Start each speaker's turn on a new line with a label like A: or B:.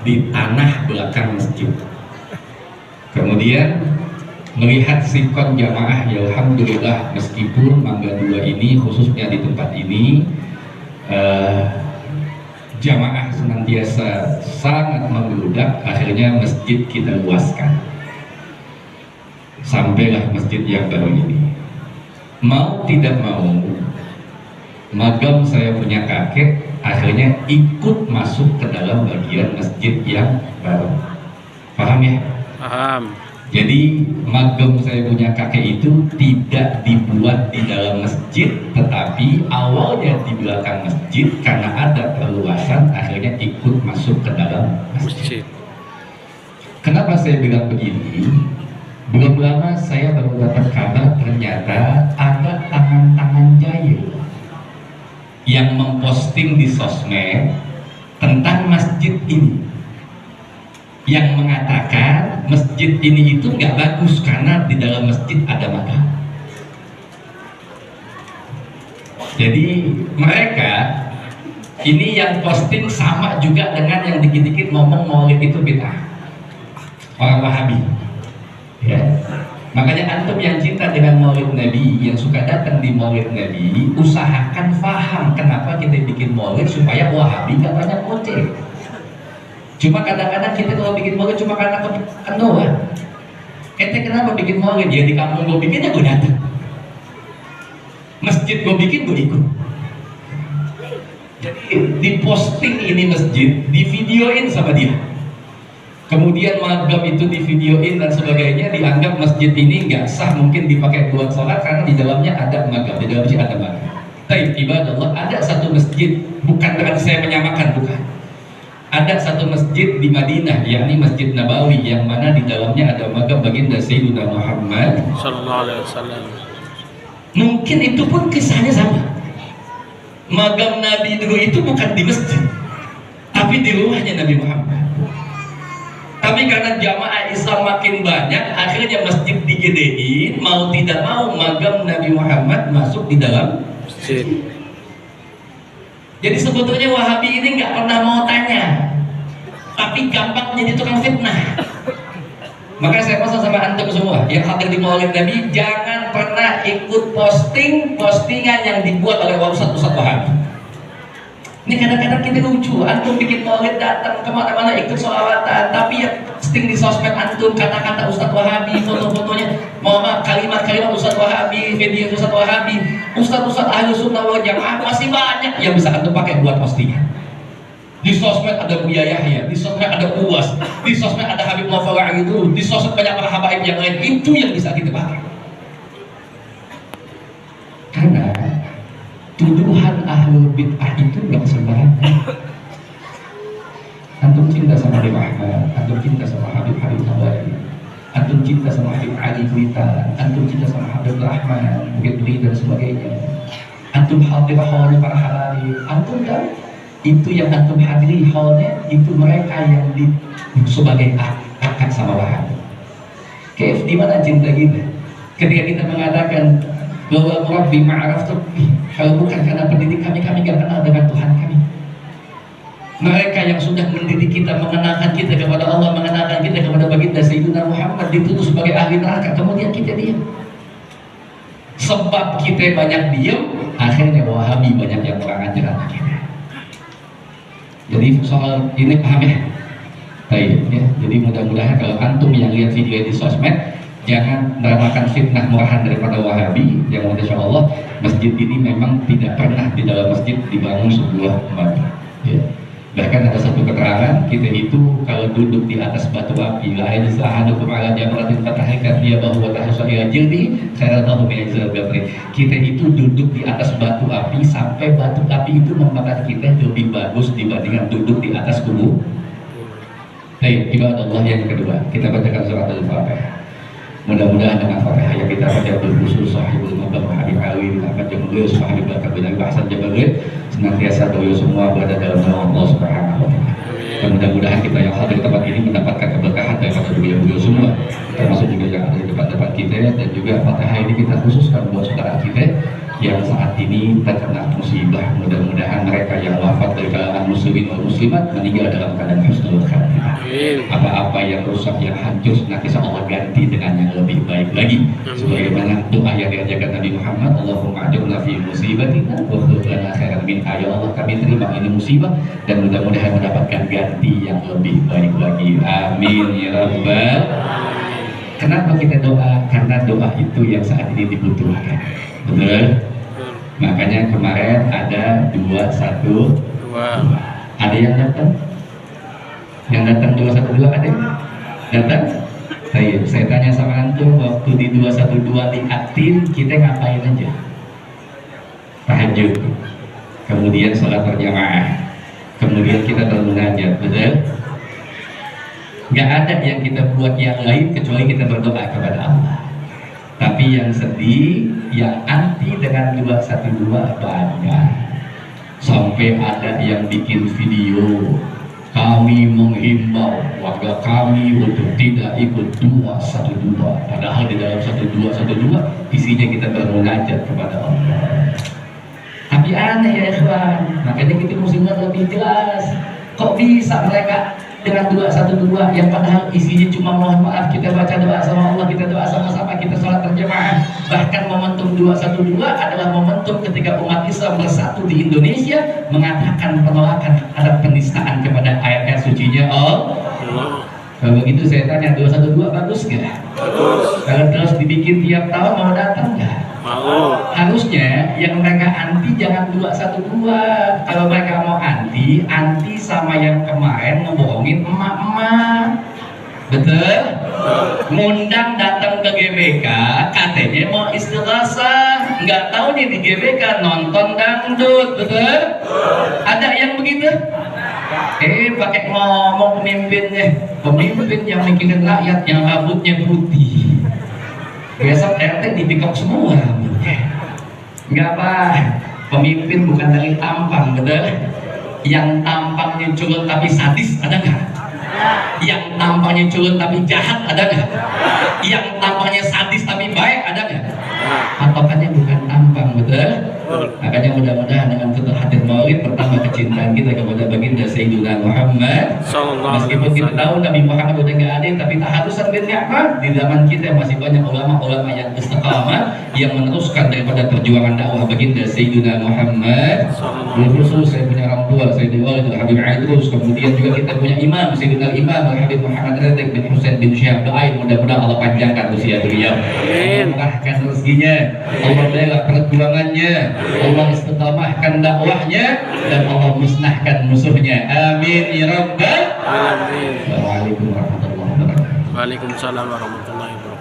A: di tanah belakang masjid. Kemudian melihat sikon jamaah, ya alhamdulillah, meskipun Mangga 2 ini khususnya di tempat ini jamaah senantiasa sangat membludak, akhirnya masjid kita luaskan. Sampailah masjid yang baru ini. Mau tidak mau, magam saya punya kakek akhirnya ikut masuk ke dalam bagian masjid yang baru. Paham ya?
B: Paham.
A: Jadi magam saya punya kakek itu tidak dibuat di dalam masjid, tetapi awalnya di belakang masjid, karena ada perluasan akhirnya ikut masuk ke dalam masjid. Kenapa saya bilang begini? Belum lama saya baru dapat kabar ternyata ada tangan-tangan jahil yang memposting di sosmed tentang masjid ini, yang mengatakan masjid ini itu nggak bagus karena di dalam masjid ada makam. Jadi mereka ini yang posting sama juga dengan yang dikit-dikit ngomong maulid itu bid'ah, orang Wahabi. Ya. Makanya antum yang cinta dengan maulid Nabi, yang suka datang di maulid Nabi, usahakan paham kenapa kita bikin maulid supaya Wahabi nggak banyak ngoceh. Cuma kadang-kadang kita kalau bikin maulid cuma karena doang. Ente kenapa bikin maulid? Ya di kampung gue bikin ya gue datang. Masjid gue bikin gue ikut. Jadi diposting ini masjid, divideoin sama dia. Kemudian magam itu divideoin dan sebagainya, dianggap masjid ini nggak sah mungkin dipakai buat sholat karena di dalamnya ada magam, di dalam masjid ada magam. Tapi ibadallah, ada satu masjid, bukan berarti saya menyamakan, bukan. Ada satu masjid di Madinah, yakni Masjid Nabawi, yang mana di dalamnya ada magam baginda Sayyidina Muhammad
B: Sallallahu Alaihi Wasallam.
A: Mungkin itu pun kisahnya sama. Magam Nabi dulu itu bukan di masjid, tapi di rumahnya Nabi Muhammad. Tapi karena jamaah Islam makin banyak, akhirnya masjid digedein, mau tidak mau magam Nabi Muhammad masuk di dalam
B: Masjid.
A: Jadi sebetulnya Wahabi ini nggak pernah mau tanya, tapi gampang jadi tukang fitnah. Makanya saya pesan sama antum semua yang hadir di maulid Nabi, jangan pernah ikut postingan yang dibuat oleh ustadz Wahabi. Ini kadang-kadang kita lucu, antum bikin maulid, datang kemana-mana ikut sholawatan, tapi ya posting di sosmed antum kata-kata Ustadz Wahabi, foto-fotonya, mohon maaf, kalimat-kalimat Ustadz Wahabi, video Ustadz Wahabi, Ustadz Ahlus Sunnah wal Jamaah masih banyak yang bisa antum pakai buat postingan. Di sosmed ada Buya Yahya, di sosmed ada Uwas, di sosmed ada Habib Muhammad itu, di sosmed banyak para habaib yang lain, itu yang bisa kita pakai. Karena tuduhan ahlul bid'ah itu nggak sembarangan. Antum cinta sama Habib Ahmad, antum cinta sama Habib Tabari, antum cinta sama Habib Ali Kuita, antum cinta sama Habib Rahman, Bukit Duri dan sebagainya. Antum hadir haulnya para halali, antum kan itu yang antum hadiri haulnya itu mereka yang sebagai akad sama Wahabi. Kayak di mana cinta kita? Ketika kita mengatakan bahwa Rabbi ma'araf tuh, kalau bukan karena pendidik kami gak kenal dengan Tuhan kami. Mereka yang sudah mendidik kita, mengenalkan kita kepada Allah, mengenalkan kita kepada baginda Sayyidina Muhammad, dituduh sebagai ahli neraka, kemudian kita diam. Sebab kita banyak diam, akhirnya Wahabi banyak yang kurang ajar sama kita. Jadi soal ini paham ya? Baik ya. Jadi mudah-mudahan kalau antum yang lihat video di sosmed, jangan meramakan fitnah murahan daripada Wahabi. Yang Masya Allah, masjid ini memang tidak pernah di dalam masjid dibangun sebuah magam. Ya. Bahkan ada satu keterangan, kita itu kalau duduk di atas batu api, la yajzahadukum ala jamratin fatahikat dia bahwa tahsuya jildi khairatahu min ajzal gabri. Kita itu duduk di atas batu api sampai batu api itu membakar kita lebih bagus dibandingkan duduk di atas kubur. Baik, ibadah Allah yang kedua, kita bacakan surat Al-Fatihah. Mudah-mudahan dengan Fatihah yang kita baca berkhusus sahibul maqam Habib Ali kita baca beliau sahibul maqam dengan bahasan Jabalid senantiasa beliau semua berada dalam nama Allah Subhanahu wa taala. Dan mudah-mudahan kita yang hadir di tempat ini mendapatkan keberkahan daripada beliau semua, termasuk juga yang ada di depan kita, dan juga Fatihah ini kita khususkan buat saudara kita yang saat ini terkena musibah. Mudah-mudahan mereka yang wafat dari kalangan muslimin dan muslimat meninggal dalam keadaan husnul khatimah. Apa-apa yang rusak, yang hancur, nanti Allah ganti dengan yang lebih baik lagi. Sebagaimana doa yang diajarkan Nabi Muhammad, Allahumma ajurna fi musibatina wa khulif lana khairan minha. Ya Allah, kami terima ini musibah dan mudah-mudahan mendapatkan ganti yang lebih baik lagi. Amin ya rabbal. Kenapa kita doa? Karena doa itu yang saat ini dibutuhkan. Betul? Makanya kemarin ada 212. Ada yang datang? Yang datang 212 ada? Datang? Saya tanya sama antum, waktu di 212 diaktif, kita ngapain aja? Tahajud, kemudian sholat berjamaah, kemudian kita bermunajat, betul? Gak ada yang kita buat yang lain kecuali kita berdoa kepada Allah. Tapi yang sedih, yang anti dengan 212 banyak. Sampai ada yang bikin video, kami menghimbau warga kami untuk tidak ikut 212. Padahal di dalam 1212 isinya kita bermunajat kepada Allah. Tapi aneh ya ikhwan, makanya kita mesti lebih jelas. Kok bisa mereka dengan 212 yang padahal isinya cuma mohon maaf, kita baca doa sama Allah, kita doa sama-sama, kita sholat berjamaah. Bahkan momentum 212 adalah momentum ketika umat Islam bersatu di Indonesia mengatakan penolakan terhadap penistaan kepada ayat-ayat sucinya Allah. Kalau begitu saya tanya, 212 bagus nggak? Bagus. Kalau terus dibikin tiap tahun mau datang nggak? Mau. Harusnya yang mereka anti jangan 212. Kalau mereka mau anti sama yang kemarin ngebohongin emak-emak. Betul? Ngundang datang ke GBK, katanya mau istighatsah. Nggak tahu nih di GBK nonton dangdut, betul? Ada yang begitu? Pakai ngomong pemimpin yang mikirin rakyat, yang rambutnya putih. Besok RT dipikok semua rambutnya. Nggak apa, pemimpin bukan dari tampang, betul? Yang tampangnya culun tapi sadis, ada nggak? Yang tampangnya culun tapi jahat, ada nggak? Yang tampangnya sadis tapi baik, ada nggak? Patokannya bukan tampang, betul? Makanya mudah-mudahan dengan kita hadir maulid pertama kecintaan kita kepada baginda Sayyidina Muhammad. Meskipun kita tahu Nabi Muhammad udah nggak ada, tapi tahadusan bin ni'mah di zaman kita masih banyak ulama-ulama yang istiqamah yang meneruskan daripada perjuangan dakwah baginda Sayyidina Muhammad. Khusus saya punya orang tua, Sayyidina Walid Habib Aidrus, kemudian juga kita punya imam Sayyidina Imam Habib Muhammad Ridzik bin Husain bin Syihab. Doain mudah-mudahan Allah panjangkan usia beliau, murahkan rezekinya, Allah bela perjuangannya, Allah istiqamahkan dakwahnya, dan Allah musnahkan musuhnya. Amin ya rabbal alamin. Assalamualaikum warahmatullahi wabarakatuh.
B: Waalaikumsalam warahmatullahi wabarakatuh.